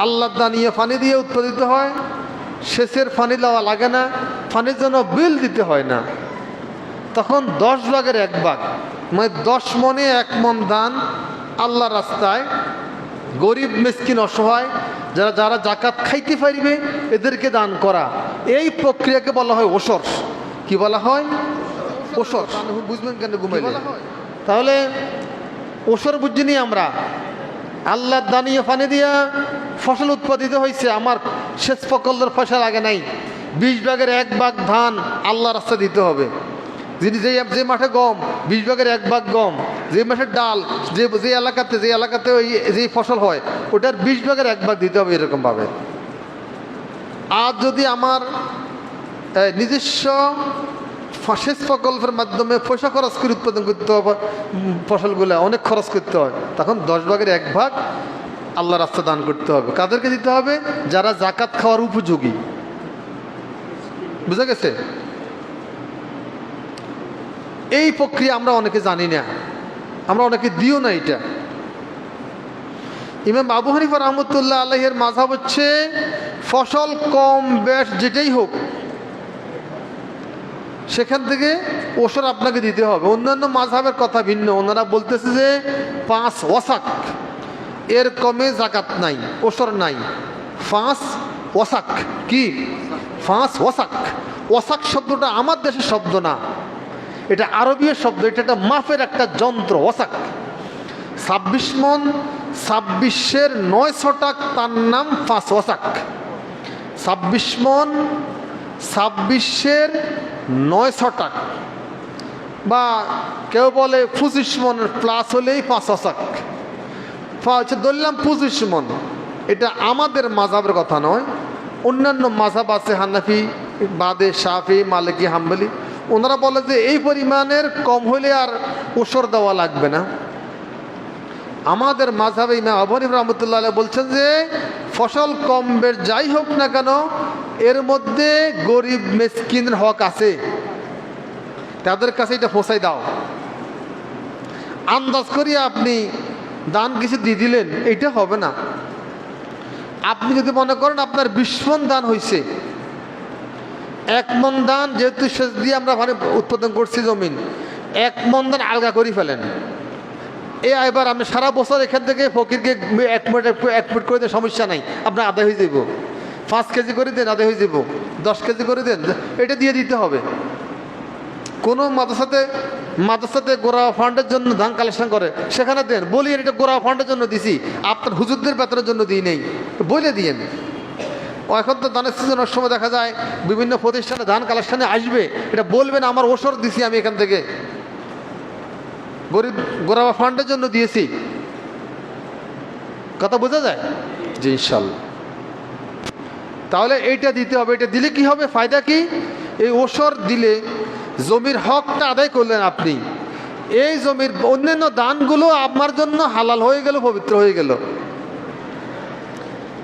আল্লাহর দানিয়ে পানি দিয়ে উৎপাদিত হয়, সেচের পানি দেওয়া লাগে না, পানির জন্য বিল দিতে হয় না, তখন 10 ভাগের 1 ভাগ মানে 10 মনে 1 মন দান আল্লাহ রাস্তায় গরিব মিসকিন অসহায় যারা যারা জাকাত খাইতে পারবে এদেরকে দান করা, এই প্রক্রিয়াকে বলা হয় ওসর। কি বলা হয়? ওসর। বুঝবেন কেন ঘুমাইলে? তাহলে ওসর বুঝিনি আমরা। আল্লাহ দানিয়ে পানি দিয়া ফসল উৎপাদিত হয়েছে, আমার সেচ প্রকল্পের পয়সা লাগে নাই, 20 ভাগের 1 ভাগ ধান আল্লাহ রাস্তা দিতে হবে। যিনি যে মাঠে গম 20 ভাগের 1 ভাগ গম, যে মাঠে ডাল যে এলাকাতে ওই যে ফসল হয় ওটার 20 ভাগের 1 ভাগ দিতে হবে এরকমভাবে। আর যদি আমার নিজস্ব সেচ প্রকল্পের মাধ্যমে পয়সা খরচ করে উৎপাদন করতে হবে, ফসলগুলো অনেক খরচ করতে হয়, তখন 10 ভাগের 1 ভাগ আল্লাহ রাস্তা দান করতে হবে। কাদেরকে দিতে হবে? যারা জাকাত খাওয়ার উপযোগী। বুঝা গেছে? এই প্রক্রিয়া আমরা অনেকে জানি না, আমরা অনেকে দিও না এটা। ইমাম আবু হানিফা রহমতুল্লাহ আলাইহির মাযহাব হচ্ছে ফসল কম বেশ যেটাই হোক সেখান থেকে ওসর আপনাকে দিতে হবে। অন্যান্য মাযহাবের কথা ভিন্ন, ওনারা বলতেছে যে 5 ওয়াসাক এর কমে জাকাত নাই, ওসর নাই। 5 ওয়াসাক কি? 5 ওয়াসাক। ওয়াসাক শব্দটা আমার দেশের শব্দ না, এটা আরবীয় শব্দ, এটা একটা মাপের একটা যন্ত্র। ওয়াসাক 26 মন, 26-এর 900 টাকা, তার নাম 5 ওয়াসাক। 26 মন 26-এর 900 টাকা, বা কেউ বলে 25 মনের প্লাস হলেই 5 ওয়াসাক। ধরলাম 25 মন। এটা আমাদের মাযহাবের কথা নয়, অন্যান্য মাযহাব আছে, হানাফি বাদে শাফি মালিকি হাম্বলি, ওনারা বলে যে এই পরিমাণের কম হলে আর ওসর দেওয়া লাগবে না। আমাদের মাযহাবে ইমাম আবু হানিফা রাহমাতুল্লাহ আলাইহি বলছেন যে ফসল কম বেশ যাই হোক না কেন এর মধ্যে গরিব মিসকিনের হক আছে, তাদের কাছে এটা পৌঁছাই দাও। আন্দাজ করিয়া আপনি দান কিছু দিয়ে দিলেন, এইটা হবে না। আপনি যদি মনে করেন আপনার 20 মণ দান হয়েছে, 1 মণ দান যেহেতু সেচ দিয়ে আমরা ভালো উৎপাদন করছি জমিন, 1 মণ দান আলগা করে ফেলেন। এবার আপনি সারা বছর এখান থেকে ফকিরকে 1 ফুট করে দেন, সমস্যা নাই, আপনার আদায় হয়ে যাব। 5 কেজি করে দেন, আদায় হয়ে যাব। 10 কেজি করে দেন, এটা দিয়ে দিতে হবে। কোনো মাদ্রাসাতে গোড়া ফান্ডের জন্য ধান কালেকশন করে, সেখানে দেন, বলি এটা গোড়া ফান্ডের জন্য দিছি, আপনার হুজুরদের বেতনের জন্য দিই নেই, বলে দিয়েন। এখন তো ধানের সিজনের সময় দেখা যায় বিভিন্ন প্রতিষ্ঠানে ধান কালেকশনে আসবে, এটা বলবেন আমার ওসর দিছি আমি এখান থেকে, গরিব গোড়া ফান্ডের জন্য দিয়েছি। কথা বোঝা যায়? জি ইনশাল্লাহ। তাহলে এইটা দিতে হবে। এটা দিলে কি হবে? ফায়দা কি? এই ওসর দিলে জমির হকটা আদায় করলেন আপনি, এই জমির অন্যান্য দানগুলো আপনার জন্য হালাল হয়ে গেল, পবিত্র হয়ে গেল।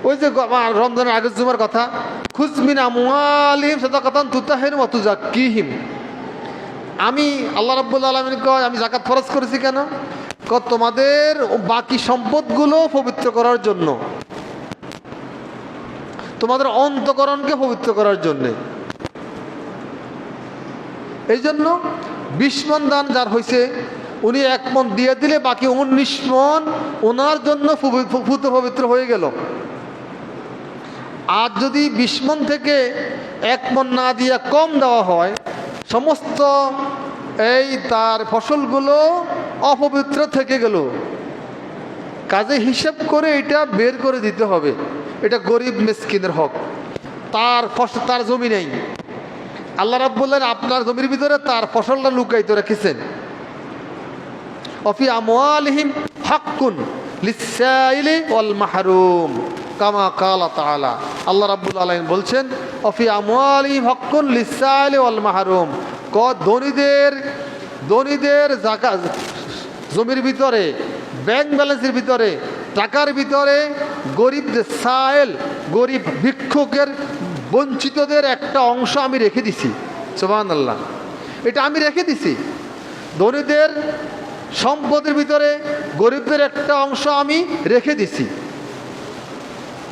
ওই যে রমজানের আগের জুমার কথা, খুজ মিন আমওয়ালিহিম সাদাকাতান তুতাহিরুহুম ওয়া তুযাক্কিহিম। আমি আল্লাহ রাব্বুল আলামিন কয় আমি যাকাত ফরজ করেছি কেন? তোমাদের বাকি সম্পদগুলো পবিত্র করার জন্য, তোমাদের অন্তঃকরণকে পবিত্র করার জন্য। এই জন্য 20 মণ দান যার হয়েছে উনি 1 মণ দিয়ে দিলে বাকি 19 মণ ওনার জন্য পবিত্র হয়ে গেল। আর যদি 20 মণ থেকে 1 মণ না দিয়ে কম দেওয়া হয়, সমস্ত এই তার ফসলগুলো অপবিত্র থেকে গেল। কাজে হিসাব করে এটা বের করে দিতে হবে। এটা গরিব মিসকিনের হক, তার ফসল, তার জমি নেই, আল্লাহ রাব্বুল আলামিন আপনার জমির ভিতরে তার ফসলটা লুকাইতে রেখেছেন। অফি আমওয়ালিহিম হাক্কুন লিসসাইলি ওয়াল মাহরুম কামা ক্বালা তাআলা। আল্লাহ রাব্বুল আলামিন বলছেন অফি আমওয়ালিহিম হাক্কুন লিসসাইলি ওয়াল মাহরুম। ধনীদের যাকাত জমির ভিতরে, ব্যাংক ব্যালেন্সের ভিতরে, টাকার ভিতরে গরিবদের সাইল, গরিব ভিক্ষুকের, বঞ্চিতদের একটা অংশ আমি রেখে দিছি। সুবহানাল্লাহ, এটা আমি রেখে দিছি। ধনীদের সম্পদের ভিতরে গরিবদের একটা অংশ আমি রেখে দিছি।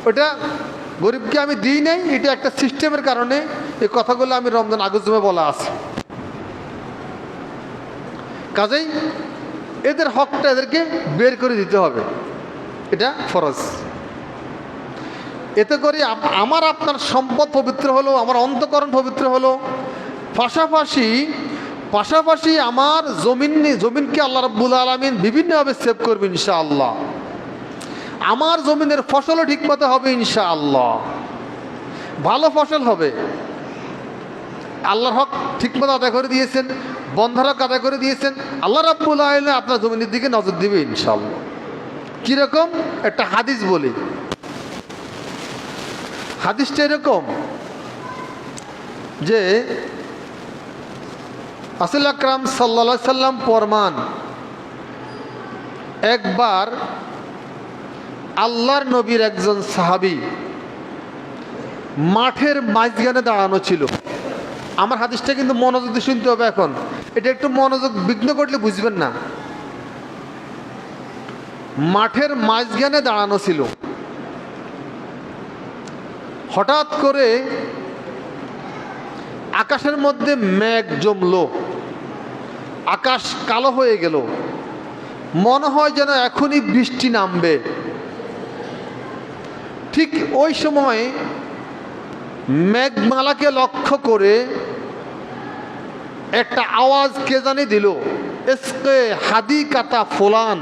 ওটা গরিবকে আমি দিই নাই, এটা একটা সিস্টেমের কারণে এই কথাগুলো আমি রমজান আগস্টে বলা আছে। কাজেই এদের হকটা এদেরকে বের করে দিতে হবে, এটা ফরজ। এতে করে আমার আপনার সম্পদ পবিত্র হলো, আমার অন্তঃকরণ পবিত্র হলো, পাশাপাশি আমার জমিনকে আল্লাহ রাব্বুল আলামিন বিভিন্নভাবে সেভ করবে ইনশাআল্লাহ। আমার জমিনের ফসলও ঠিকমতো হবে ইনশাআল্লাহ, ভালো ফসল হবে। আল্লাহর হক ঠিকমতো আদায় করে দিয়েছেন, বন্ধার হক আদায় করে দিয়েছেন, আল্লাহ রাব্বুল আলামিন আপনার জমিনের দিকে নজর দিবে ইনশাআল্লাহ। কীরকম একটা হাদিস বলি, হাদিসটা এরকম যে রাসূল আকরাম সাল্লাল্লাহু আলাইহি সাল্লাম ফরমান, একবার আল্লাহর নবীর একজন সাহাবী মাঠের মাঝখানে দাঁড়ানো ছিল। আমার হাদিসটা কিন্তু মনোযোগ দিয়ে শুনতে হবে এখন, এটা একটু মনোযোগ বিঘ্ন করলে বুঝবেন না। মাঠের মাঝখানে দাঁড়ানো ছিল, হঠাৎ করে আকাশের মধ্যে মেঘ জমলো, আকাশ কালো হয়ে গেল, মনে হয় যেন এখনই বৃষ্টি নামবে। ঠিক ওই সময় মেঘমালাকে লক্ষ্য করে একটা আওয়াজ কে জানি দিল, ইসকে হাদিকাতা ফুলান,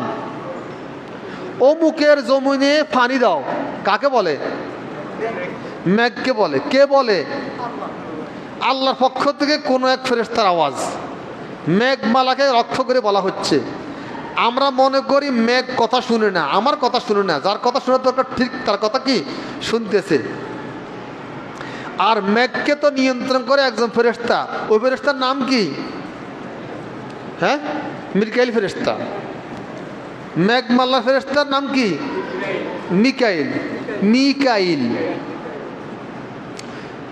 অমুকের জমিনে পানি দাও। কাকে বলে? মেঘকে বলে। কে বলে? আল্লাহর পক্ষ থেকে কোনো এক ফেরেশতার আওয়াজ, মেঘমালাকে লক্ষ্য করে বলা হচ্ছে। আমরা মনে করি মেঘ কথা শুনে না, আমার কথা শুনে না, যার কথা শোনার দরকার ঠিক তার কথা কি শুনতেছে। আর মেঘকে তো নিয়ন্ত্রণ করে একজন ফেরেশতা, ওই ফেরেশতার নাম কি? হ্যাঁ, মিকাইল ফেরেশতা। মেঘমালা ফেরেশতার নাম কি? মিকাইল। মিকাইল।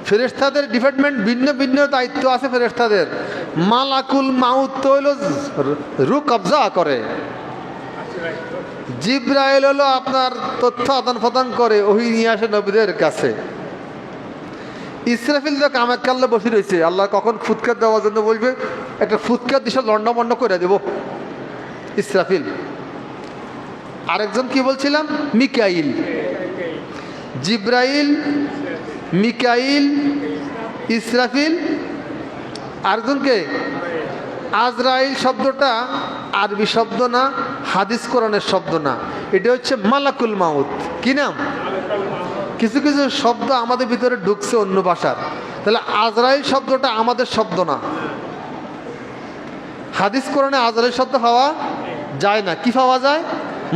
ফেরেশতাদের ডিপার্টমেন্ট ভিন্ন ভিন্ন দায়িত্ব আছে ফেরেশতাদের। মালাকুল মাউত তো হইল রূহ কবজা করে, জিবরাইল হলো আপনার তথ্য আদান প্রদান করে, ওহী নিয়ে আসে নবীদের কাছে। ইসরাফিল তো কামে কাল্লে বসে রয়েছে, আল্লাহ কখন ফুৎকার দেওয়ার জন্য বলবে, একটা ফুৎকার দিশা লন্ডমন্ড করে দেব ইসরাফিল। আরেকজন কি বলছিলাম? মিকাইল। জিব্রাইল, মিকাইল, ইসরাফিল, আরেকজনকে আজরাইল। শব্দটা আরবি শব্দ না, হাদিস কোরআনের শব্দ না, এটা হচ্ছে মালাকুল মাউত। কি নাম? কিছু কিছু শব্দ আমাদের ভিতরে ঢুকছে অন্য ভাষার, তাহলে আজরাইল শব্দটা আমাদের শব্দ না। হাদিস কোরআনে আজরাইল শব্দ পাওয়া যায় না। কি পাওয়া যায়?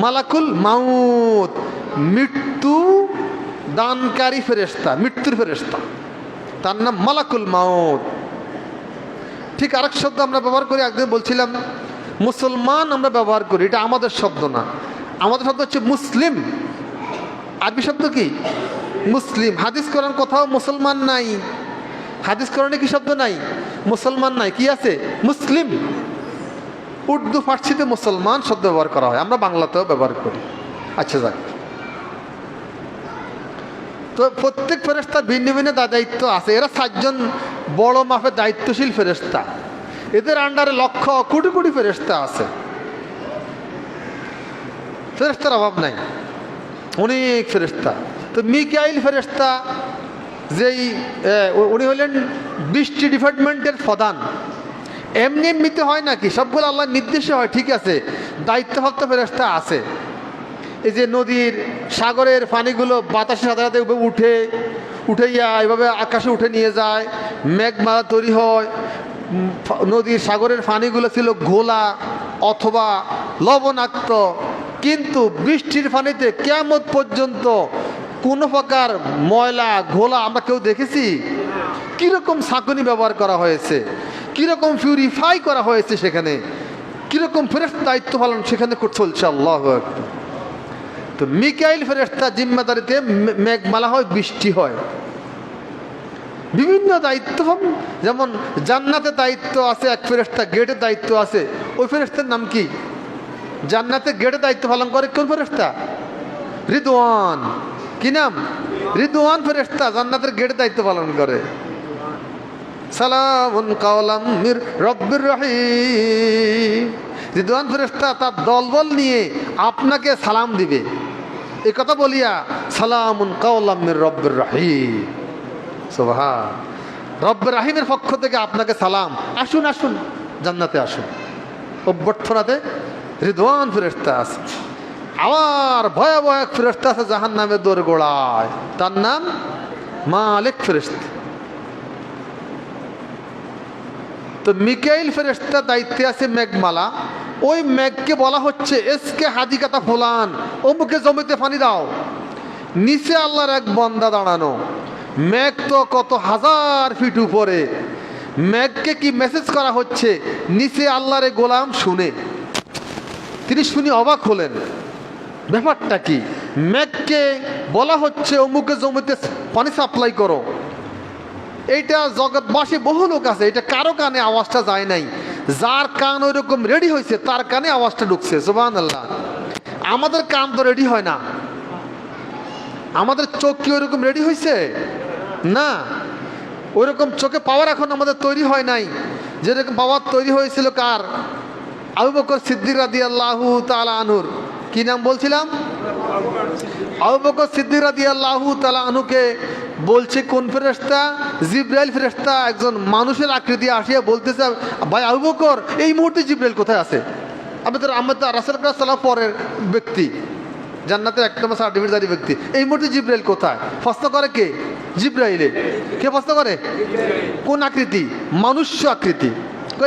মালাকুল মাউত, মৃত্যু দানকারী ফেরেশতা, মৃত্যুর ফেরেশতা, তার নাম মালাকুল মাউত। ঠিক আরেক শব্দ আমরা ব্যবহার করি, একদিন বলছিলাম মুসলমান আমরা ব্যবহার করি, এটা আমাদের শব্দ না। আমাদের শব্দ হচ্ছে মুসলিম। আরবি শব্দ কি? মুসলিম। হাদিস কোরআন কোথাও মুসলমান নাই, হাদিস কোরআনে কি শব্দ নাই? মুসলমান নাই। কি আছে? মুসলিম। উর্দু ফার্সিতে মুসলমান শব্দ ব্যবহার করা হয়, আমরা বাংলাতেও ব্যবহার করি। আচ্ছা যাক, তো প্রত্যেক ফেরেশতার ভিন্ন ভিন্ন দায়িত্ব আছে। এরা 7 জন বড় মাপের দায়িত্বশীল ফেরেশতা, এদের আন্ডারে লক্ষ কোটি কোটি ফেরেশতা আছে। ফেরেশতার অভাব নাই, অনেক ফেরেশতা। তো মিকাইল ফেরেশতা যেই উনি হলেন বৃষ্টি ডিপার্টমেন্টের প্রধান। এমনি এমনিতে হয় নাকি? সবগুলো আল্লাহর নির্দেশে হয়, ঠিক আছে, দায়িত্বপ্রাপ্ত ফেরেশতা আছে। এই যে নদীর সাগরের পানিগুলো বাতাসের সাথে সাথে উঠে এইভাবে আকাশে উঠে নিয়ে যায়, মেঘমালা তৈরি হয়। নদীর সাগরের পানিগুলো ছিল ঘোলা অথবা লবণাক্ত, কিন্তু বৃষ্টির পানিতে কিয়ামত পর্যন্ত কোনো প্রকার ময়লা ঘোলা আমরা কেউ দেখেছি? কীরকম ছাঁকনি ব্যবহার করা হয়েছে, কীরকম পিউরিফাই করা হয়েছে, সেখানে কীরকম ফেরেশতা দায়িত্ব পালন সেখানে চলছে। আল্লাহু আকবার। তো মিকাইল ফেরেশতা জিম্মাদারিতে মেঘমালা হয়, বৃষ্টি হয়, বিভিন্ন দায়িত্ব। যেমন জান্নাতে দায়িত্ব আছে এক ফেরেশতা, গেটের দায়িত্ব আছে। ওই ফেরেশতার নাম কি? জান্নাতে গেটে দায়িত্ব পালন করে কোন ফেরেশতা? রিদওয়ান। কি নাম? রিদওয়ান ফেরেশতা, জান্নাতের গেট দায়িত্ব পালন করে। সালামুন কাওলাম মির রব্বির রহিম। রিদওয়ান ফেরেশতা তার দলবল নিয়ে আপনাকে সালাম দিবে। এই কথা বলিয়া সালামুন কাওলাম মির রব্বির রহিম। সুবহান, রব্বির রহিমের পক্ষ থেকে আপনাকে সালাম, আসুন আসুন জান্নাতে আসুন। অভ্যর্থনাতে রিদওয়ান ফেরেশতা আছে। আবার ভয়াবহ এক ফেরেশতা আছে জাহান্নামের দোর গোড়ায়, তার নাম মালিক ফেরেশতা। তো মিকাইল ফেরেশতা দায়িত্বে আছে মেঘমালা। ওই মেঘকে বলা হচ্ছে এসকে হাদিকাতা ফুলান, অমুকে জমিতে পানি দাও। নিচে আল্লাহর এক বান্দা দাঁড়ানো, মেঘ তো কত হাজার ফিট উপরে। মেঘকে কি মেসেজ করা হচ্ছে নিচে আল্লাহর গোলাম শুনে। তিনি শুনি অবাক হলেন, ব্যাপারটা কি? মেঘকে বলা হচ্ছে অমুকে জমিতে পানি সাপ্লাই করো। এইটা জগৎবাসী বহু লোক আছে, এটা কারো কানে আওয়াজটা যায় নাই। যার কান ওই রকম রেডি হয়েছে তার কানে আওয়াজটা ঢুকছে। সুবহানাল্লাহ। আমাদের কান তো রেডি হয় না, আমাদের চোখ কি ওইরকম রেডি হয়েছে? না, ওইরকম চোখে পাওয়ার এখন আমাদের তৈরি হয় নাই। যেরকম পাওয়ার তৈরি হয়েছিল কার? আবু বকর সিদ্দিক রাদিয়াল্লাহু তাআলা আনহুর। কি নাম বলছিলাম? আবু বকর সিদ্দিক রাদিয়াল্লাহু তাআলা আনহুকে বলছে কোন ফেরেশতা? জিবরাইল ফেরেশতা একজন মানুষের আকৃতি আসিয়া বলতেছে, ভাই আবু বকর, এই মুহূর্তে জিবরাইল কোথায় আছে? আমাদের রাসূল সাল্লাল্লাহু পরের ব্যক্তি, জান্নাতের এক নম্বর সার্টিফিকেটধারী ব্যক্তি। এই মুহূর্তে জিবরাইল কোথায়? প্রশ্ন করে কে? জিবরাইলে। কে প্রশ্ন করে? কোন আকৃতি? মানুষ্য আকৃতি।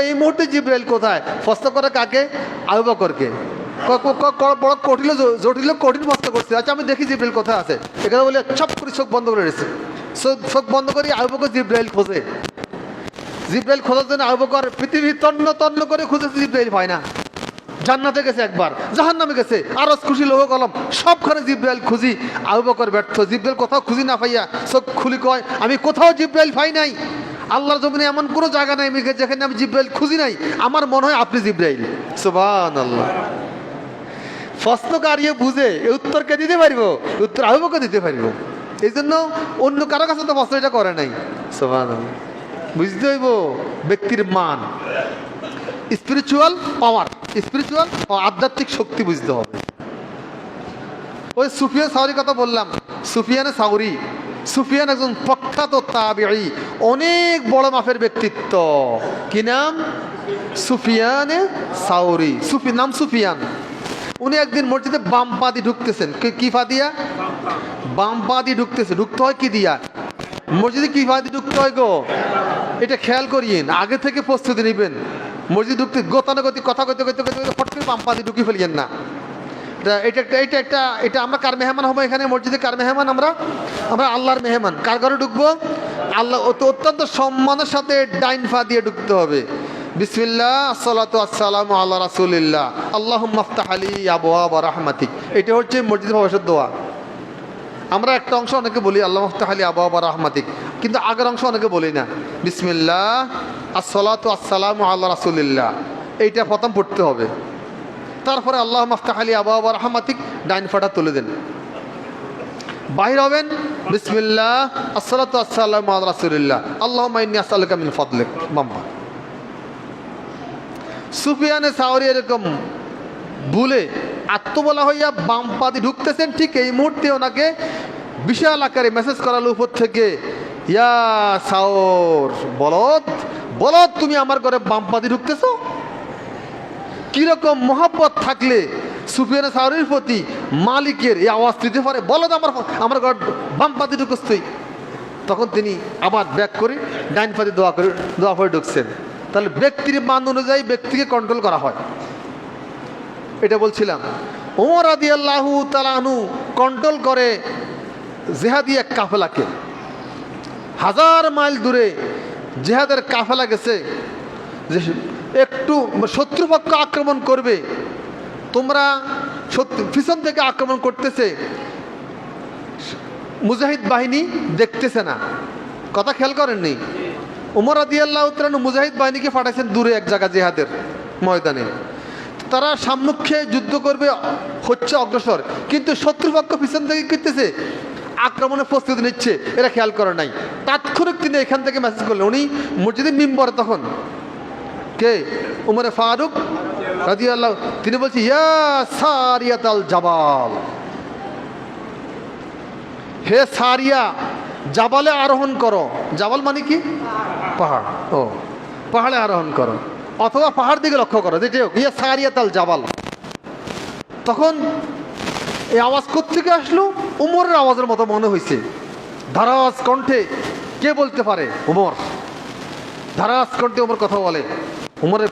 এই মুহূর্তে জিবরাইল কোথায়? প্রশ্ন করে কাকে? আবু বকরকে। বড় জটিল কঠিন প্রশ্ন করছে। আচ্ছা আমি দেখি জিবরাইল কোথায় আছে। এখানে বলে সব করে চোখ বন্ধ করে রেখেছে। চোখ বন্ধ করি আবু বকর জিবরাইল খোঁজে। জিবরাইল খোঁজার জন্য আবু বকর পৃথিবী তন্ন তন্ন করে খুঁজেছে, জিবরাইল পায় না। জান্নাতে গেছে একবার, জাহান্নামে গেছে, আরজ খুশি লোহ কলম, সবখানে জিবরাইল খুঁজি, আবু বকর ব্যর্থ। জিবরাইল কোথাও খুঁজি না পাইয়া চোখ খুলি কয়, আমি কোথাও জিবরাইল পাই নাই। আল্লাহর জমিনে এমন কোনো জায়গা নাই যেখানে আমি জিবরাইল খুঁজি নাই। আমার মনে হয় আপনি জিবরাইল। সুবহানাল্লাহ। প্রশ্নকারী বুঝে উত্তরকে দিতে পারবো, উত্তর আবু বকর দিতে পারবো। এই জন্য অন্য কারো কাছে তো প্রশ্ন এটা করে নাই। সুবহানাল্লাহ। বুঝতে হইব ব্যক্তির মান, স্পিরিচুয়াল পাওয়ার, স্পিরিচুয়াল আধ্যাত্মিক শক্তি বুঝতে হবে। ওই সুফিয়ান সাউরির কথা বললাম। সুফিয়ানে সাউরি, সুফিয়ান একজন প্রখ্যাত তাবিঈ, অনেক বড় মাপের ব্যক্তিত্ব। কি নাম? সুফিয়ানে সাউরি। নাম সুফিয়ান। উনি একদিন মসজিদে বাম পা দিয়ে ঢুকতেছেন। কি পা দিয়া? বাম পা দিয়ে ঢুকতেছে। ঢুকতে হয় কি দিয়া? মসজিদে কি পা দিয়ে ঢুকতে হয় গো? এটা খেয়াল করিয়েন, আগে থেকে প্রস্তুতি নেবেন। মসজিদ ঢুকতে গতানুগতি কথা কইতে কইতে কইতে ফট করে বাম পা দিয়ে ঢুকিয়ে ফেলিয়েন না। এটা আমরা কার মেহমান হবো এখানে মসজিদে? কার মেহমান? আমরা আল্লাহর মেহমান। কার ঘরে ঢুকবো? আল্লাহ। অত্যন্ত সম্মানের সাথে ডাইন পা দিয়ে ঢুকতে হবে। বিসমিল্লাহ, আসসালাতু আসসালামু আলা রাসূলিল্লাহ, আল্লাহুম্মা আফতাহ আলী আবওয়াবা রাহমাতিক। এটা হচ্ছে মসজিদে প্রবেশের দোয়া। আমরা একটা অংশ অনেকে বলি আল্লাহুম্মা আফতাহ আলী আবওয়াবা রাহমাতিক, কিন্তু আগের অংশ অনেকে বলি না। বিসমিল্লাহ, আসসালাতু আসসালামু আলা রাসূলিল্লাহ, এইটা প্রথম পড়তে হবে। তারপরে আল্লাহুম্মা আফতাহ আলী আবওয়াবা রাহমাতিক, ডাইন পাটা তুলে দেন। বাহির হবেন, বিসমিল্লাহ, আসসালাতু আসসালামু আলা রাসূলিল্লাহ, আল্লাহুম্মা ইন্নী আসআলুকা মিন ফাদলিক। মাম্মা সুফিয়ানে সাউরি এরকম ভুলে আত্মবলা হইয়া বাম পা দিয়ে ঢুকতেছেন। ঠিক এই মুহূর্তে ওনাকে বিশাল আকারে মেসেজ করালো উপর থেকে, ইয়া সাউর, বলদ বলদ, তুমি আমার ঘরে বাম পা দিয়ে ঢুকতেছো। কিরকম মহব্বত থাকলে সুফিয়ানে সাউরির প্রতি মালিকের এই আওয়াজ দিতে পারে, বলদ আমার ঘর বাম পা দিয়ে ঢুকছ তুই। তখন তিনি আবার ব্যাক করে ডাইন পা দিয়ে দোয়া করে ঢুকছেন। তাহলে ব্যক্তির মান অনুযায়ী ব্যক্তিকে কন্ট্রোল করা হয়। এটা বলছিলাম। ওমর রাদিয়াল্লাহু তাআলা আনহু কন্ট্রোল করে জিহাদি এক কাফেলাকে। 1000 মাইল দূরে জিহাদের কাফেলা গেছে, যে একটু শত্রুপক্ষ আক্রমণ করবে, তোমরা পিছন থেকে আক্রমণ করতেছে, মুজাহিদ বাহিনী দেখতেছে না। কথা খেয়াল করেননি? ওমর রাদিয়াল্লাহু তাআলা আনহু মুজাহিদ বাহিনীকে পাঠাইছেন দূরে এক জায়গা জিহাদের ময়দানে। তারা সাম্মুখে যুদ্ধ করবে, হচ্ছে অগ্রসর, কিন্তু শত্রুপক্ষ পিছন থেকে করতেছে। আক্রমণের প্রস্তুতি নিচ্ছে, এরা খেয়াল করে নাই। তাৎক্ষণিক তিনি এখান থেকে মেসেজ করলেন, উনি মসজিদের মিম্বরে তখন কে, উমরে ফারুক রাদিয়াল্লাহু, তিনি বলছে ইয়া সারিয়াতাল জাবাল, হে সারিয়া, জাবালে আরোহণ করো। জাবাল মানে কি? পাহাড়। ও, পাহাড়ে আরোহণ করো, অথবা পাহাড় দিকে লক্ষ্য করো, যেটা হোক, ইয়া সারিয়াতাল জাবাল। তখন এই আওয়াজ কোত্থেকে আসলো? উমরের আওয়াজের মতো মনে হয়েছে। ধারাজ কণ্ঠে, কে বলতে পারে? উমর। ধারাজ কণ্ঠে উমর কথা বলে। উমরের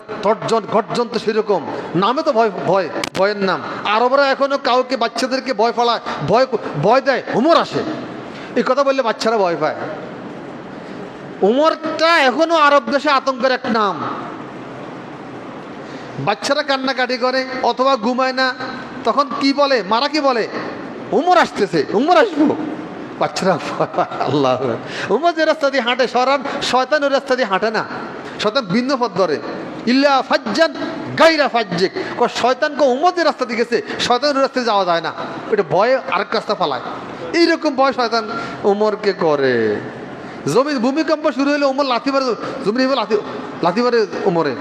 গর্জন তো সেরকম, নামে তো ভয়, ভয়, ভয়ের নাম। আরবরা এখনো কাউকে, বাচ্চাদেরকে ভয় ফেলায়, ভয় দেয়, উমর আসে, এই কথা বললে বাচ্চারা ভয় পায়। উমরটা এখনো আরব দেশে আতঙ্কের এক নাম। বাচ্চারা কান্নাকাটি করে অথবা ঘুমায় না, তখন কি বলে, মারা কি বলে? উমর আসতেছে, উমর আসবো। বাচ্চারা আল্লাহ, উমর যে রাস্তা দিয়ে হাঁটে, শয়তান ওই রাস্তা দিয়ে হাঁটে না, শয়তান ভিন্ন পথ ধরে। ইল্লা ফাজ্জান গাইরা ফাজ্জিক, শয়তানকে উমর যে রাস্তা দিয়ে গেছে, শয়তানের রাস্তায় যাওয়া যায় না, এটা ভয়ে আরেক রাস্তা পালায়। এইরকম ভয় শয়তান উমরকে করে। জমি ভূমিকম্প শুরু হলে উমর লাথি মারে, জমি লাথি মারে উমরে।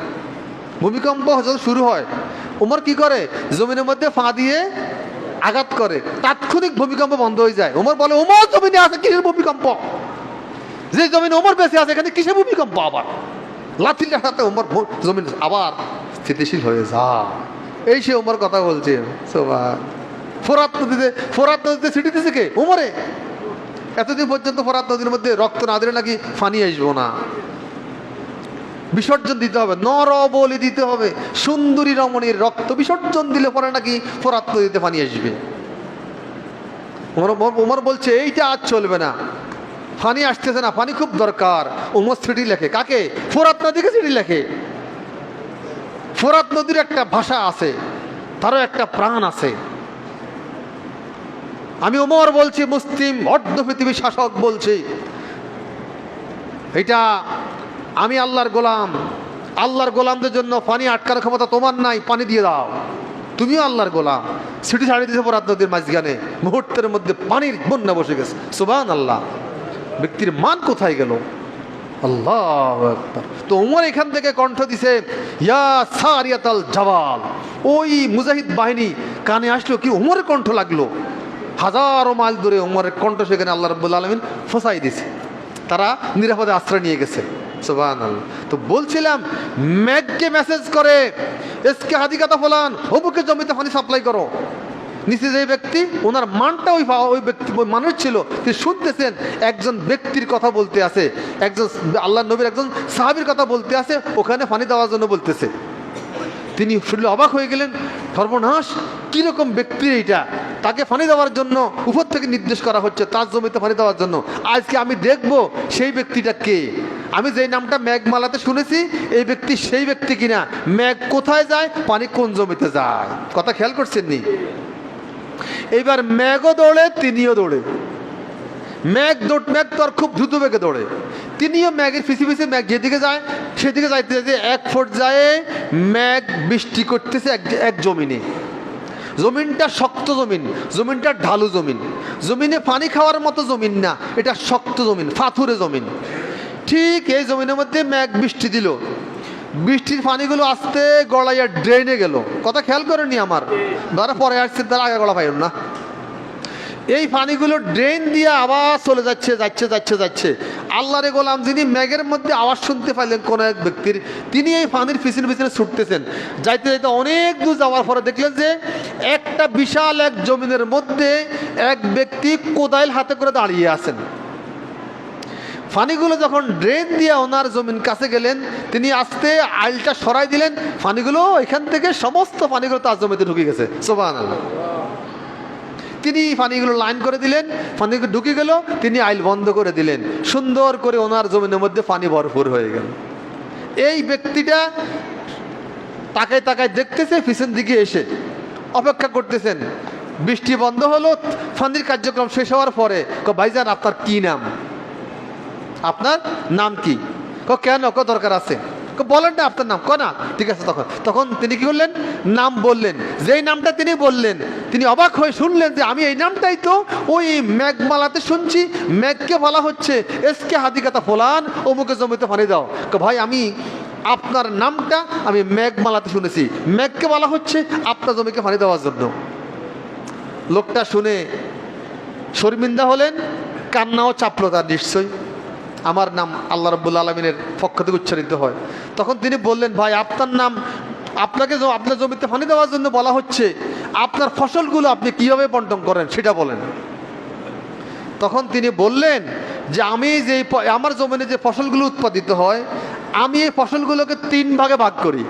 ভূমিকম্প যখন শুরু হয়, উমর কি করে? জমিনের মধ্যে ফা দিয়ে আঘাত করে, তাৎক্ষণিক ভূমিকম্প বন্ধ হয়ে যায়। উমর বলে, উমর জমিনে আছে, কিসের ভূমিকম্প? যে জমিনে উমর বেঁচে আছে, এখানে কিসের ভূমিকম্প? আবার লাথির সাথে উমর জমিন আবার স্থিতিশীল হয়ে যায়। এই সে উমর কথা বলছে। ফোরাত নদীতে ছিটিতেছে কে? উমরে। এতদিন পর্যন্ত ফোরাত নদীর মধ্যে রক্ত না দিলে নাকি ফানি আসবো না, বিসর্জন দিতে হবে, নর বলি দিতে হবে। সুন্দরী রমণীর রক্ত বিসর্জন দিলে পরে নাকি ফোরাত নদীতে পানি আসবে। উমর বলছে এইটা আজ চলবে না, পানি আসতেছে না, পানি খুব দরকার। উমর চিঠি লেখে, কাকে? ফোরাত নদীকে চিঠি লেখে। ফোরাত নদীর একটা ভাষা আছে, তারও একটা প্রাণ আছে। আমি উমর বলছি, মুসলিম অর্ধ পৃথিবী শাসক বলছি, এটা আমি আল্লাহর গোলাম। আল্লাহর গোলামদের জন্য পানি আটকানোর ক্ষমতা তোমার নাই, পানি দিয়ে দাও, তুমিও আল্লাহর গোলাম। সিটি ছাড়িয়ে দিয়েছে ফোরাত নদীর মাঝখানে, মুহূর্তের মধ্যে পানির বন্যা বসে গেছে। সুবহানাল্লাহ, ব্যক্তির মান কোথায় গেল? আল্লাহু আকবার। তো উমর এখান থেকে কণ্ঠ দিছে, ইয়া সারিয়াতাল জাবাল। ওই মুজাহিদ বাহিনী কানে আসলো, কি উমরের কণ্ঠ লাগলো। হাজারো মাইল দূরে উমরের কণ্ঠ সেখানে আল্লাহ রাব্বুল আলামিন ফসাই দিছে, তারা নিরাপদে আশ্রয় নিয়ে গেছে। সুবহানাল্লাহ। তো বলছিলাম, মেঘকে মেসেজ করে, এসকে হাদিকাতা ফলান, হবুকে জমিতে পানি সাপ্লাই করো। নিচে যে ব্যক্তি, ওনার মানটা ওই ব্যক্তি, ওই মানুষ ছিল, তিনি শুনতেছেন একজন ব্যক্তির কথা বলতে আছে, একজন আল্লাহ নবীর একজন সাহাবীর কথা বলতে আছে, ওখানে পানি দেওয়ার জন্য বলতেছে। তিনি শুনলে অবাক হয়ে গেলেন, সর্বনাশ, কীরকম ব্যক্তি এইটা, তাকে পানি দেওয়ার জন্য উপর থেকে নির্দেশ করা হচ্ছে, তার জমিতে পানি দেওয়ার জন্য। আজকে আমি দেখব সেই ব্যক্তিটা কে। আমি যেই নামটা মেঘমালাতে শুনেছি, এই ব্যক্তি সেই ব্যক্তি কিনা। মেঘ কোথায় যায়, পানি কোন জমিতে যায়, কথা খেয়াল করছেন নি? এইবার মেঘও দৌড়ে, তিনিও দৌড়ে। মেঘ তো আর খুব দ্রুত বেগে দৌড়ে, তিনিও ম্যাগের পিছিয়ে পিছিয়ে, ম্যাগ যেদিকে যায় সেদিকে যাইতে যাইতে এক পর্যায়ে ম্যাগ বৃষ্টি করতেছে এক জমিনে। জমিনটা শক্ত জমিন, জমিনটা ঢালু জমিন, জমিনে পানি খাওয়ার মতো জমিন না, এটা শক্ত জমিন, পাথুরে জমিন। ঠিক এই জমিনের মধ্যে ম্যাগ বৃষ্টি দিল, বৃষ্টির পানিগুলো আস্তে গড়াইয়া ড্রেনে গেল। কথা খেয়াল করেনি আমার, যারা পরে আসছে তারা আগে গড়া পাইল না। এই পানিগুলো ড্রেন দিয়ে আবার চলে যাচ্ছে যাচ্ছে যাচ্ছে যাচ্ছে। আল্লাহরে গোলাম যিনি ম্যাগের মধ্যে আওয়াজ শুনতে পাইলেন কোন এক ব্যক্তির, তিনি এই পানির পিছনে পিছনে ছুটতেছেন। যাইতে যাইতে অনেক দূর যাওয়ার পরে দেখলেন যে একটা বিশাল এক জমিনের মধ্যে এক ব্যক্তি কোদাইল হাতে করে দাঁড়িয়ে আছেন। পানিগুলো যখন ড্রেন দিয়ে ওনার জমিন কাছে গেলেন, তিনি আস্তে আইলটা সরাই দিলেন, পানিগুলো এখান থেকে সমস্ত পানিগুলো তার জমিতে ঢুকে গেছে। সুবহানাল্লাহ। তিনি পানিগুলো লাইন করে দিলেন, পানিগুলো ঢুকে গেল, তিনি আইল বন্ধ করে দিলেন, সুন্দর করে ওনার জমিনের মধ্যে পানি ভরপুর হয়ে গেল। এই ব্যক্তিটা তাকায় তাকায় দেখতেছে, পিছন দিকে এসে অপেক্ষা করতেছেন। বৃষ্টি বন্ধ হলো, পানির কার্যক্রম শেষ হওয়ার পরে, ভাইজান আপনার কি নাম, আপনার নাম কি? কেন? দরকার আছে। বলেন না আপনার নাম, না ঠিক আছে। তখন তখন তিনি কি করলেন, নাম বললেন। যেই নামটা তিনি বললেন, তিনি অবাক হয়ে শুনলেন যে আমি এই নামটাই তো ওই মেঘমালাতে শুনছি, মেঘকে বলা হচ্ছে এসকে হাদিকাতা ফোলান, অমুকে জমিতে পানি দাও। ভাই আমি আপনার নামটা আমি মেঘমালাতে শুনেছি, মেঘকে বলা হচ্ছে আপনার জমিকে পানি দেওয়ার জন্য। লোকটা শুনে শর্মিন্দা হলেন, কান্নাও চাপলো তার নিশ্চয়ই। আমার নাম আল্লাহ রাব্বুল আলামিনের পক্ষ থেকে উচ্চারিত হয়। তখন তিনি বললেন, ভাই আপনার নাম, আপনাকে আপনার জমিতে পানি দেওয়ার জন্য বলা হচ্ছে, আপনার ফসলগুলো আপনি কিভাবে বন্টন করেন সেটা বলেন। তখন তিনি বললেন যে আমি যে আমার জমিনে যে ফসলগুলো উৎপাদিত হয়, আমি এই ফসলগুলোকে 3 ভাগে ভাগ করি।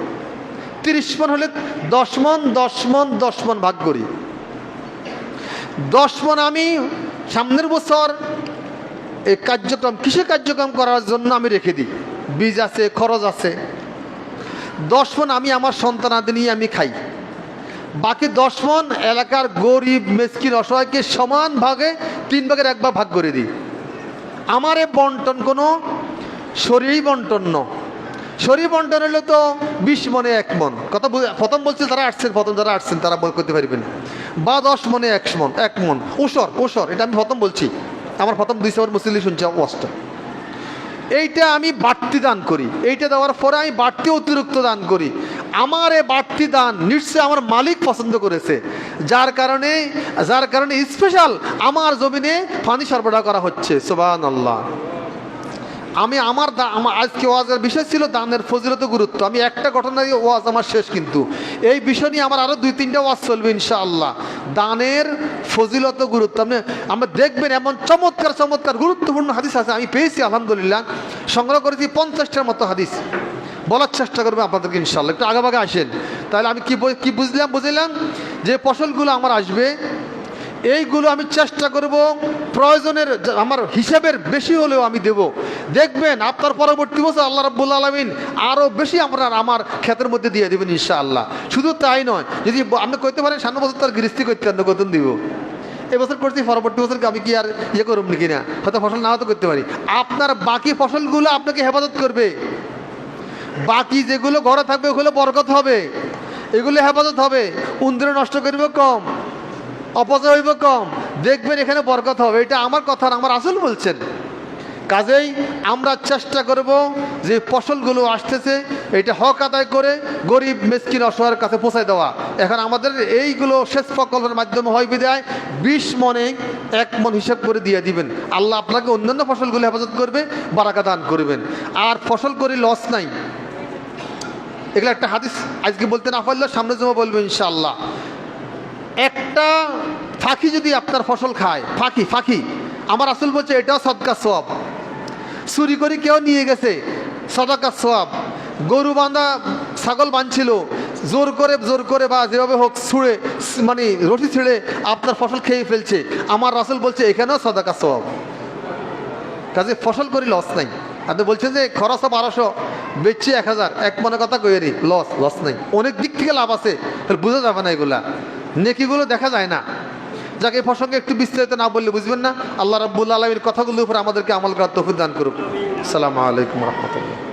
30 মণ হলে 10 মণ, 10 মণ, 10 মণ ভাগ করি। 10 মণ আমি সামনের বছর এই কার্যক্রম, কৃষি কার্যক্রম করার জন্য আমি রেখে দিই, বীজ আছে, খরচ আছে। 10 মণ আমি আমার সন্তানাদি নিয়ে আমি খাই। বাকি 10 মণ এলাকার গরিব মিসকিন অসহায়কে সমান ভাগে 3 ভাগের 1 ভাগ ভাগ করে দিই। আমার এ বন্টন কোনো শরীর বন্টন ন। শরীর বন্টন হলে তো 20 মণে 1 মণ। কথা প্রথম বলছে যারা আসছেন, প্রথম যারা আসছেন তারা করতে পারবেন, বা 10 মণে 1 মণ ওসর ওসর, এটা আমি প্রথম বলছি। আমার প্রথম 2 বছর মুসলিম শুনছি ওয়াজটা। এইটা আমি বাড়তি দান করি, এইটা দেওয়ার পরে আমি বাড়তি অতিরিক্ত দান করি। আমার এই বাড়তি দান নিশ্চয়ই আমার মালিক পছন্দ করেছে, যার কারণে স্পেশাল আমার জমিনে পানি সরবরাহ করা হচ্ছে। সুবহানাল্লাহ। আমি আমার আজকে ওয়াজের বিষয় ছিল দানের ফজিলত গুরুত্ব। আমি একটা ঘটনা দিয়ে ওয়াজ আমার শেষ, কিন্তু এই বিষয় নিয়ে আমার আরও 2-3টা ওয়াজ চলবে ইনশাআল্লাহ। দানের ফজিলত গুরুত্ব আমরা দেখবেন, এমন চমৎকার চমৎকার গুরুত্বপূর্ণ হাদিস আছে আমি পেয়েছি আলহামদুলিল্লাহ। সংগ্রহ করেছি 50টার মতো হাদিস, বলার চেষ্টা করবে আপনাদেরকে ইনশাআল্লাহ। একটু আগে আসেন, তাহলে আমি কি বুঝলাম যে ফসলগুলো আমার আসবে, এইগুলো আমি চেষ্টা করব প্রয়োজনের, আমার হিসাবের বেশি হলেও আমি দেব। দেখবেন আপনার পরবর্তী বছর আল্লাহ রাব্বুল আলামিন আরও বেশি আমার ক্ষেতের মধ্যে দিয়ে দেবেন ইনশাআল্লাহ। শুধু তাই নয়, যদি আপনি কইতে পারেন 5 বছর তার গৃহস্থী করতে কতন দিব, এবছর করছি, পরবর্তী বছরকে আমি কি আর করব নাকি না, হয়তো ফসল না হয়তো করতে পারি। আপনার বাকি ফসলগুলো আপনাকে হেফাজত করবে। বাকি যেগুলো ঘরে থাকবে ওগুলো বরকত হবে, এগুলো হেফাজত হবে। উন্দ্রে নষ্ট করবে কম, অপচয় হইব কম, দেখবেন এখানে বরকত হবে। এটা আমার কথা, আমার রাসূল বলছেন। কাজেই আমরা চেষ্টা করব যে ফসলগুলো আসতেছে এটা হক আদায় করে গরিব মিসকিন অসহায়ের কাছে পৌঁছায় দেওয়া। এখন আমাদের এইগুলো সেচ প্রকল্পের মাধ্যমে হয় বিধায় 20 মণে 1 মণ হিসাব করে দিয়ে দিবেন। আল্লাহ আপনাকে অন্যান্য ফসলগুলো হেফাজত করবে, বারাকা দান করবেন। আর ফসল করে লস নাই, এগুলো একটা হাদিস আজকে বলতে না পারলেও সামনে জমা বলবো ইনশাআল্লাহ। একটা ফাঁকি যদি আপনার ফসল খায়, ফাঁকি আমার রাসূল বলছে এটাও সদকা সওয়াব। চুরি করে কেউ নিয়ে গেছে, সদকা সওয়াব। গরু বাঁধা, ছাগল বাঁধছিল, জোর করে বা যেভাবে হোক ছুঁড়ে, মানে রশি ছিঁড়ে আপনার ফসল খেয়ে ফেলছে, আমার রাসূল বলছে এখানেও সদকা সওয়াব। কাজে ফসল করে লস নাই। আপনি বলছেন যে খরচ 1200, বেচছি 1000, 1 মণের কথা কইরি, লস নাই। অনেক দিক থেকে লাভ আছে, তাহলে বোঝা যাবে না, এগুলা নেকিগুলো দেখা যায় না। যাকে এই প্রসঙ্গে একটু বিস্তারিত না বললে বুঝবেন না। আল্লাহ রাব্বুল আলামিনের কথাগুলোর উপর আমাদেরকে আমল করার তৌফিক দান করুন। আসসালামু আলাইকুম ওয়া রাহমাতুল্লাহ।